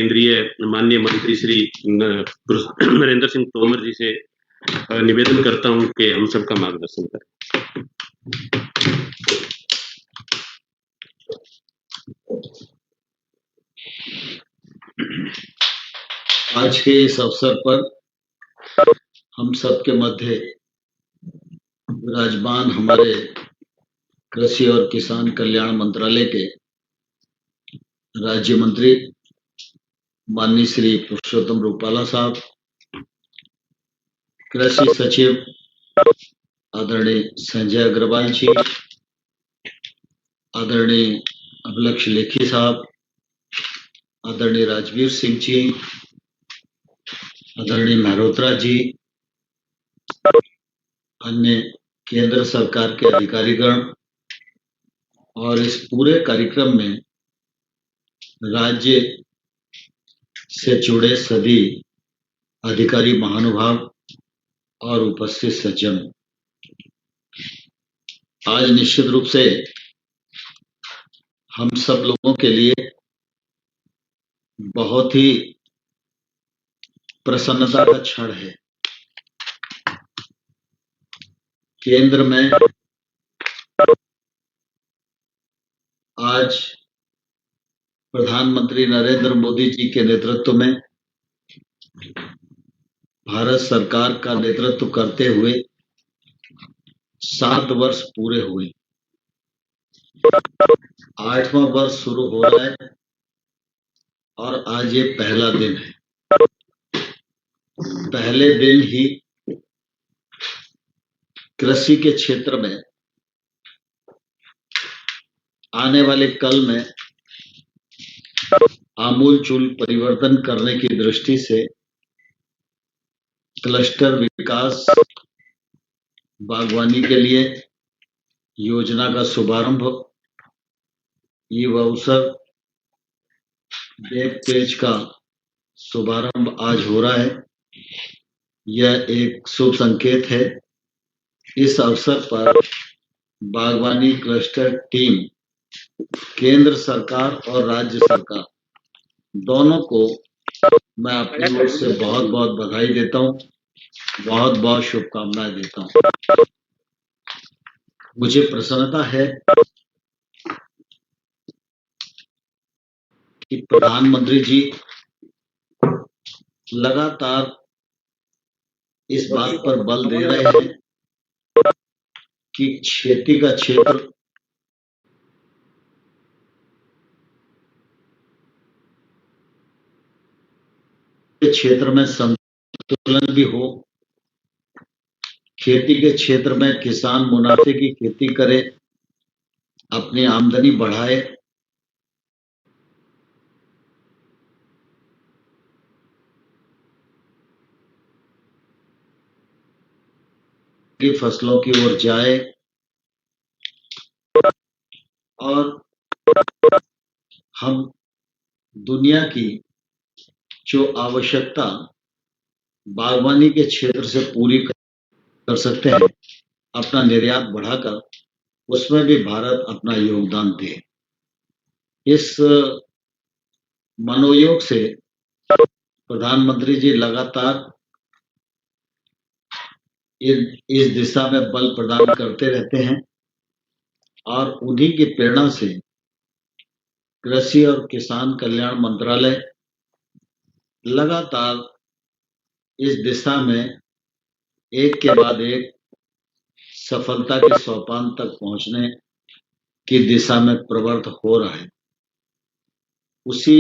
केंद्रीय माननीय मंत्री श्री नरेंद्र सिंह तोमर जी से निवेदन करता हूं कि हम सबका मार्गदर्शन करें। आज के इस अवसर पर हम सबके मध्य विराजमान हमारे कृषि और किसान कल्याण मंत्रालय के राज्य मंत्री माननीय श्री पुरुषोत्तम रूपाला साहब, कृषि सचिव आदरणीय संजय अग्रवाल जी, आदरणीय अभिलक्ष लेखी साहब, आदरणीय राजवीर सिंह जी, आदरणीय मेहरोत्रा जी, अन्य केंद्र सरकार के अधिकारीगण और इस पूरे कार्यक्रम में राज्य से जुड़े सभी अधिकारी महानुभाव और उपस्थित सज्जन, आज निश्चित रूप से हम सब लोगों के लिए बहुत ही प्रसन्नता का क्षण है। केंद्र में आज प्रधानमंत्री नरेंद्र मोदी जी के नेतृत्व में भारत सरकार का नेतृत्व करते हुए 7 वर्ष पूरे हुए। 8वां वर्ष शुरू हो रहा है और आज ये पहला दिन है। पहले दिन ही कृषि के क्षेत्र में आने वाले कल में आमूलचूल परिवर्तन करने की दृष्टि से क्लस्टर विकास बागवानी के लिए योजना का शुभारंभ, ई अवसर वेब पेज का शुभारंभ आज हो रहा है। यह एक शुभ संकेत है। इस अवसर पर बागवानी क्लस्टर टीम केंद्र सरकार और राज्य सरकार दोनों को मैं अपनी ओर से बहुत बहुत बधाई देता हूं, बहुत बहुत शुभकामनाएं देता हूं। मुझे प्रसन्नता है कि प्रधानमंत्री जी लगातार इस बात पर बल दे रहे हैं कि खेती का क्षेत्र में संतुलन भी हो, खेती के क्षेत्र में किसान मुनाफे की खेती करे, अपनी आमदनी बढ़ाए, की फसलों की ओर जाए और हम दुनिया की जो आवश्यकता बागवानी के क्षेत्र से पूरी कर सकते हैं, अपना निर्यात बढ़ाकर उसमें भी भारत अपना योगदान दे। इस मनोयोग से प्रधानमंत्री जी लगातार इस दिशा में बल प्रदान करते रहते हैं और उन्हीं की प्रेरणा से कृषि और किसान कल्याण मंत्रालय लगातार इस दिशा में एक के बाद एक सफलता के सोपान तक पहुंचने की दिशा में प्रवृत्त हो रहा है। उसी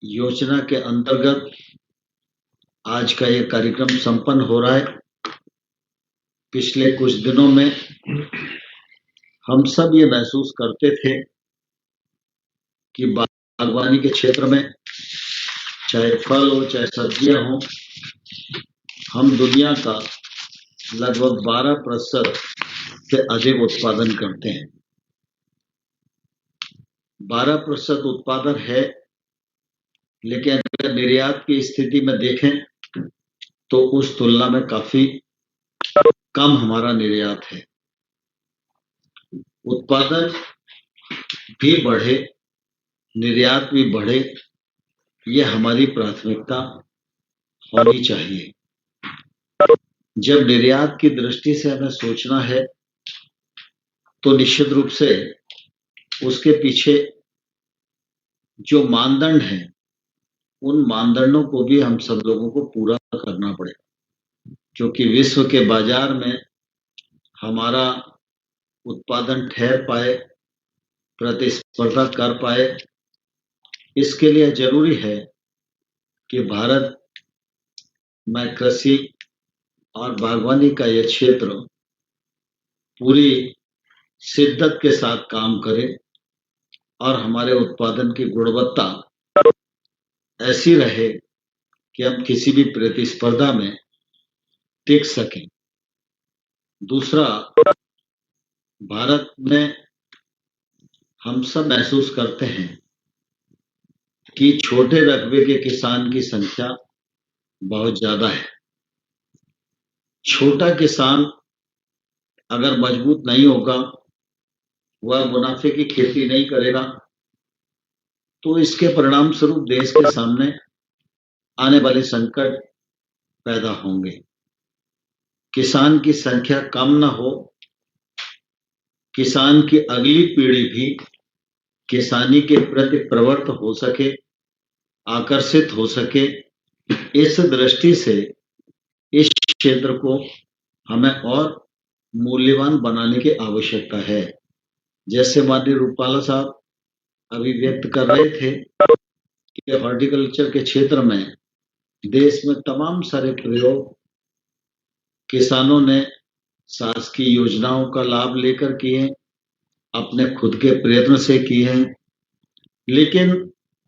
योजना के अंतर्गत आज का ये कार्यक्रम संपन्न हो रहा है। पिछले कुछ दिनों में हम सब ये महसूस करते थे कि बागवानी के क्षेत्र में चाहे फल हो चाहे सब्जियां हो, हम दुनिया का लगभग 12% से अधिक उत्पादन करते हैं। 12% उत्पादन है, लेकिन अगर निर्यात की स्थिति में देखें तो उस तुलना में काफी कम हमारा निर्यात है। उत्पादन भी बढ़े, निर्यात भी बढ़े, ये हमारी प्राथमिकता होनी चाहिए। जब निर्यात की दृष्टि से हमें सोचना है तो निश्चित रूप से उसके पीछे जो मानदंड हैं उन मानदंडों को भी हम सब लोगों को पूरा करना पड़ेगा, क्योंकि विश्व के बाजार में हमारा उत्पादन ठहर पाए, प्रतिस्पर्धा कर पाए, इसके लिए जरूरी है कि भारत में कृषि और बागवानी का यह क्षेत्र पूरी शिद्दत के साथ काम करे और हमारे उत्पादन की गुणवत्ता ऐसी रहे कि हम किसी भी प्रतिस्पर्धा में टिक सकें। दूसरा, भारत में हम सब महसूस करते हैं कि छोटे रकबे के किसान की संख्या बहुत ज्यादा है। छोटा किसान अगर मजबूत नहीं होगा, वह मुनाफे की खेती नहीं करेगा, तो इसके परिणाम स्वरूप देश के सामने आने वाले संकट पैदा होंगे। किसान की संख्या कम न हो, किसान की अगली पीढ़ी भी किसानी के प्रति प्रवृत्त हो सके, आकर्षित हो सके, इस दृष्टि से इस क्षेत्र को हमें और मूल्यवान बनाने की आवश्यकता है। जैसे माननीय रूपाला साहब अभी व्यक्त कर रहे थे कि हॉर्टिकल्चर के क्षेत्र में देश में तमाम सारे प्रयोग किसानों ने शासकीय योजनाओं का लाभ लेकर किए, अपने खुद के प्रयत्न से किए हैं, लेकिन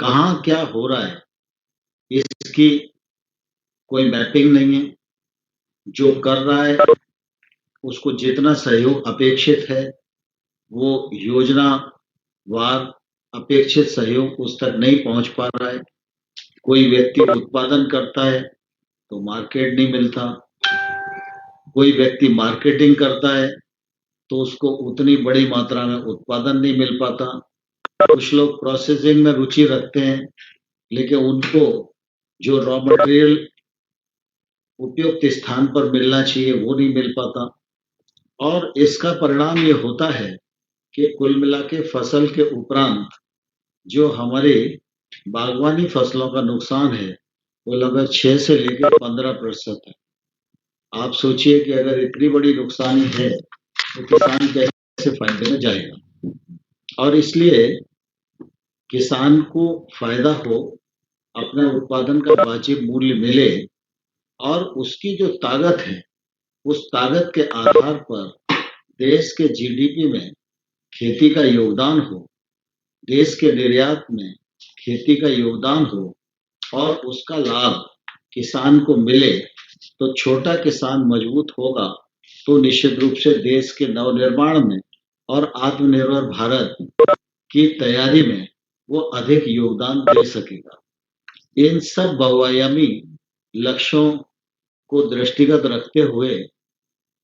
कहाँ क्या हो रहा है इसकी कोई मैपिंग नहीं है। जो कर रहा है उसको जितना सहयोग अपेक्षित है वो योजनावार अपेक्षित सहयोग उस तक नहीं पहुंच पा रहा है। कोई व्यक्ति उत्पादन करता है तो मार्केट नहीं मिलता, कोई व्यक्ति मार्केटिंग करता है तो उसको उतनी बड़ी मात्रा में उत्पादन नहीं मिल पाता। कुछ लोग प्रोसेसिंग में रुचि रखते हैं, लेकिन उनको जो रॉ मटेरियल उपयुक्त स्थान पर मिलना चाहिए वो नहीं मिल पाता। और इसका परिणाम ये होता है कि कुल मिला के फसल के उपरांत जो हमारे बागवानी फसलों का नुकसान है वो लगभग 6 से लेकर 15% है। आप सोचिए कि अगर इतनी बड़ी नुकसानी है तो किसान कैसे फायदे में जाएगा। और इसलिए किसान को फायदा हो, अपने उत्पादन का वाजिब मूल्य मिले और उसकी जो ताकत है उस ताकत के आधार पर देश के जीडीपी में खेती का योगदान हो, देश के निर्यात में खेती का योगदान हो और उसका लाभ किसान को मिले, तो छोटा किसान मजबूत होगा तो निश्चित रूप से देश के नवनिर्माण में और आत्मनिर्भर भारत की तैयारी में वो अधिक योगदान दे सकेगा। इन सब बहुआयामी लक्ष्यों को दृष्टिगत रखते हुए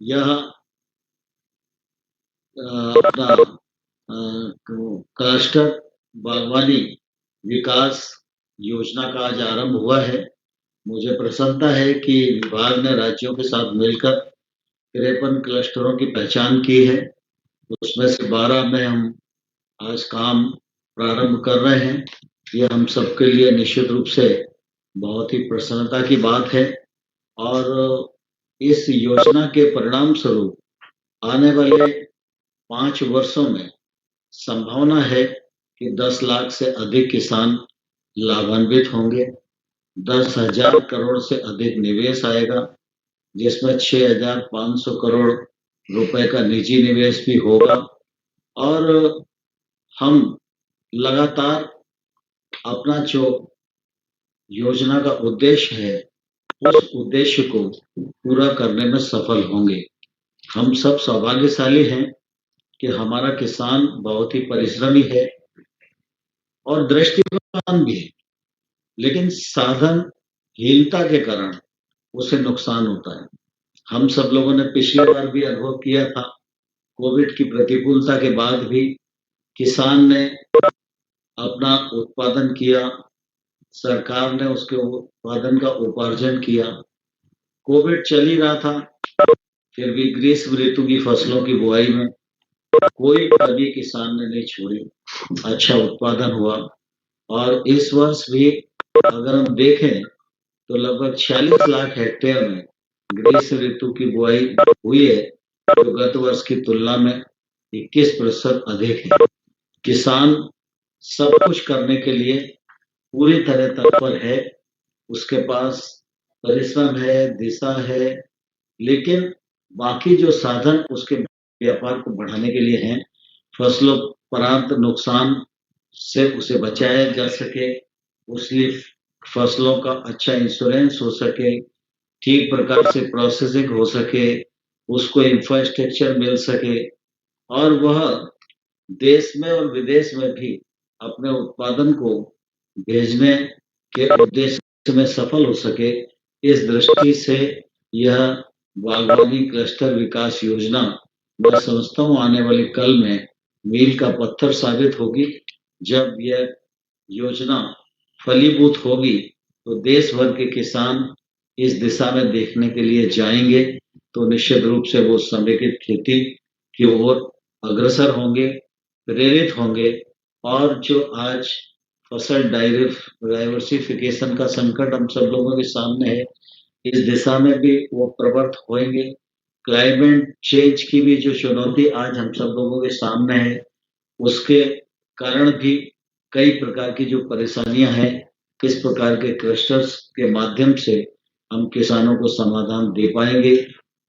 यह अपना क्लस्टर बागवानी विकास योजना का आज आरंभ हुआ है। मुझे प्रसन्नता है कि विभाग ने राज्यों के साथ मिलकर 53 क्लस्टरों की पहचान की है। उसमें से 12 में हम आज काम प्रारंभ कर रहे हैं। ये हम सबके लिए निश्चित रूप से बहुत ही प्रसन्नता की बात है और इस योजना के परिणाम स्वरूप आने वाले 5 वर्षों में संभावना है कि 10 लाख से अधिक किसान लाभान्वित होंगे। 10,000 करोड़ से अधिक निवेश आएगा, जिसमें 6,500 करोड़ रुपए का निजी निवेश भी होगा और हम लगातार अपना जो योजना का उद्देश्य है उस उद्देश्य को पूरा करने में सफल होंगे। हम सब सौभाग्यशाली हैं कि हमारा किसान बहुत ही परिश्रमी है और दृष्टिवान भी है, लेकिन साधनहीनता के कारण उसे नुकसान होता है। हम सब लोगों ने पिछली बार भी अनुभव किया था, कोविड की प्रतिकूलता के बाद भी किसान ने अपना उत्पादन किया, सरकार ने उसके उत्पादन का उपार्जन किया। कोविड चल ही रहा था, फिर भी ग्रीष्म ऋतु की फसलों की बुआई में कोई कमी किसान ने नहीं छोड़ी, अच्छा उत्पादन हुआ। और इस वर्ष भी अगर हम देखें तो लगभग 46 लाख हेक्टेयर में ग्रीष्म ऋतु की बुआई हुई है, जो गत वर्ष की तुलना में 21% अधिक है। किसान सब कुछ करने के लिए पूरी तरह तत्पर है, उसके पास परिश्रम है, दिशा है, लेकिन बाकी जो साधन उसके व्यापार को बढ़ाने के लिए हैं, फसलों प्रांत नुकसान से उसे बचाया जा सके, उसकी फसलों का अच्छा इंश्योरेंस हो सके, ठीक प्रकार से प्रोसेसिंग हो सके, उसको इंफ्रास्ट्रक्चर मिल सके और वह देश में और विदेश में भी अपने उत्पादन को भेजने के उद्देश्य में सफल हो सके। इस दृष्टि से यह बागवानी क्लस्टर विकास योजना मैं समझता हूँ आने वाले कल में मील का पत्थर साबित होगी। जब यह योजना फलीभूत होगी तो देश भर के किसान इस दिशा में देखने के लिए जाएंगे, तो निश्चित रूप से वो समेकित खेती की ओर अग्रसर होंगे, प्रेरित होंगे और जो आज फसल डाइवर्सिफिकेशन का संकट हम सब लोगों के सामने है, इस दिशा में भी वो प्रवृत्त होंगे। क्लाइमेट चेंज की भी जो चुनौती आज हम सब लोगों के सामने है, उसके कारण भी कई प्रकार की जो परेशानियां हैं, किस प्रकार के क्लस्टर्स के माध्यम से हम किसानों को समाधान दे पाएंगे।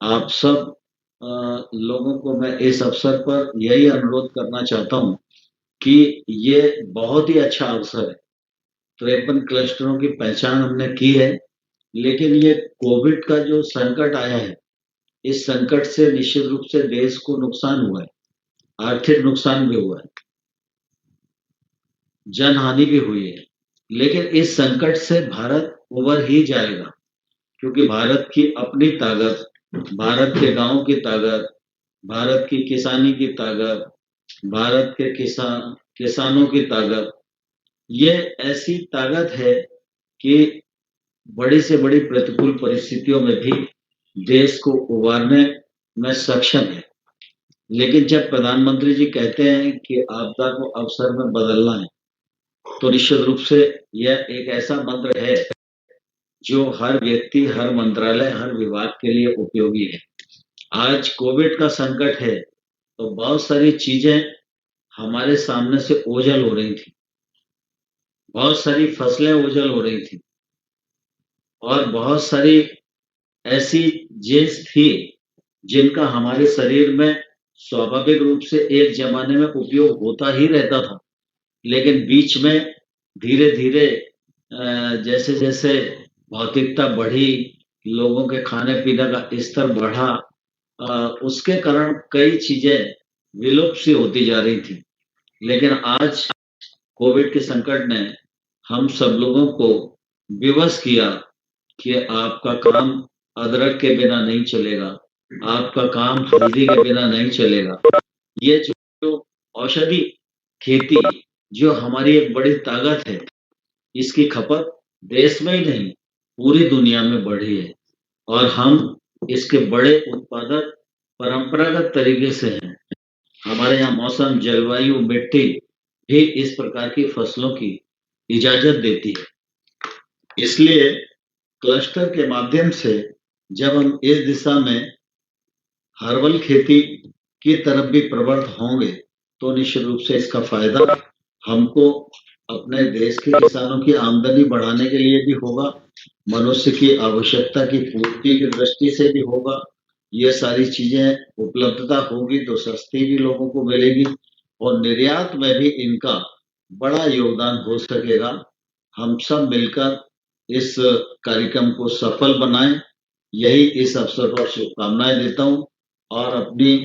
आप सब लोगों को मैं इस अवसर पर यही अनुरोध करना चाहता हूं कि ये बहुत ही अच्छा अवसर है। 53 क्लस्टरों की पहचान हमने की है, लेकिन ये कोविड का जो संकट आया है, इस संकट से निश्चित रूप से देश को नुकसान हुआ है, आर्थिक नुकसान भी हुआ है, जनहानि भी हुई है, लेकिन इस संकट से भारत उबर ही जाएगा, क्योंकि भारत की अपनी ताकत, भारत के गांव की ताकत, भारत की किसानी की ताकत, भारत के किसानों की ताकत, ये ऐसी ताकत है कि बड़ी से बड़ी प्रतिकूल परिस्थितियों में भी देश को उबारने में सक्षम है। लेकिन जब प्रधानमंत्री जी कहते हैं कि आपदा को अवसर में बदलना है, तो निश्चित रूप से यह एक ऐसा मंत्र है जो हर व्यक्ति, हर मंत्रालय, हर विभाग के लिए उपयोगी है। आज कोविड का संकट है, तो बहुत सारी चीजें हमारे सामने से ओझल हो रही थी, बहुत सारी फसलें ओझल हो रही थी और बहुत सारी ऐसी जीन्स थी जिनका हमारे शरीर में स्वाभाविक रूप से एक जमाने में उपयोग होता ही रहता था, लेकिन बीच में धीरे धीरे जैसे जैसे भौतिकता बढ़ी, लोगों के खाने पीने का स्तर बढ़ा, उसके कारण कई चीजें विलुप्त सी होती जा रही थी। लेकिन आज कोविड के संकट ने हम सब लोगों को विवश किया कि आपका काम अदरक के बिना नहीं चलेगा, आपका काम हल्दी के बिना नहीं चलेगा। ये जो औषधि खेती जो हमारी एक बड़ी ताकत है, इसकी खपत देश में ही नहीं पूरी दुनिया में बढ़ी है और हम इसके बड़े उत्पादक परंपरागत तरीके से हैं। हमारे यहाँ मौसम, जलवायु, मिट्टी भी इस प्रकार की फसलों की इजाजत देती है। इसलिए क्लस्टर के माध्यम से जब हम इस दिशा में हर्बल खेती की तरफ भी प्रवृत्त होंगे, तो निश्चित रूप से इसका फायदा हमको अपने देश के किसानों की आमदनी बढ़ाने के लिए भी होगा, मनुष्य की आवश्यकता की पूर्ति की दृष्टि से भी होगा। ये सारी चीजें उपलब्धता होगी तो सस्ती भी लोगों को मिलेगी और निर्यात में भी इनका बड़ा योगदान हो सकेगा। हम सब मिलकर इस कार्यक्रम को सफल बनाएं, यही इस अवसर पर शुभकामनाएं देता हूं और अपनी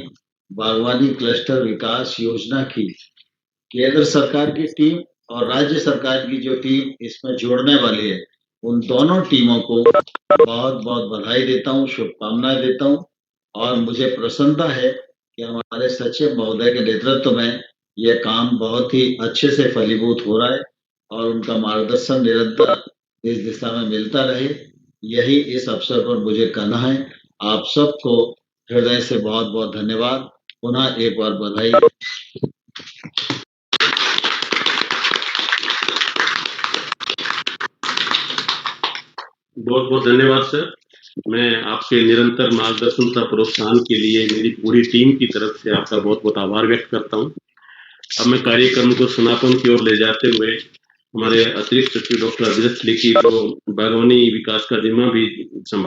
बागवानी क्लस्टर विकास योजना की केंद्र सरकार की टीम और राज्य सरकार की जो टीम इसमें जोड़ने वाली है, उन दोनों टीमों को बहुत बहुत बधाई देता हूं, शुभकामनाएं देता हूं और मुझे प्रसन्नता है कि हमारे सचिव महोदय के नेतृत्व में यह काम बहुत ही अच्छे से फलीभूत हो रहा है और उनका मार्गदर्शन निरंतर इस दिशा में मिलता रहे, यही इस अवसर पर मुझे कहना है। आप सबको हृदय से बहुत बहुत धन्यवाद, पुनः एक बार बधाई। बहुत बहुत धन्यवाद सर। मैं आपके निरंतर मार्गदर्शन तथा प्रोत्साहन के लिए मेरी पूरी टीम की तरफ से आपका बहुत बहुत आभार व्यक्त करता हूँ। अब मैं कार्यक्रम को समापन की ओर ले जाते हुए हमारे अतिरिक्त सचिव डॉक्टर अभिजीत लिखी जो बागवानी विकास का जिम्मा भी संभाल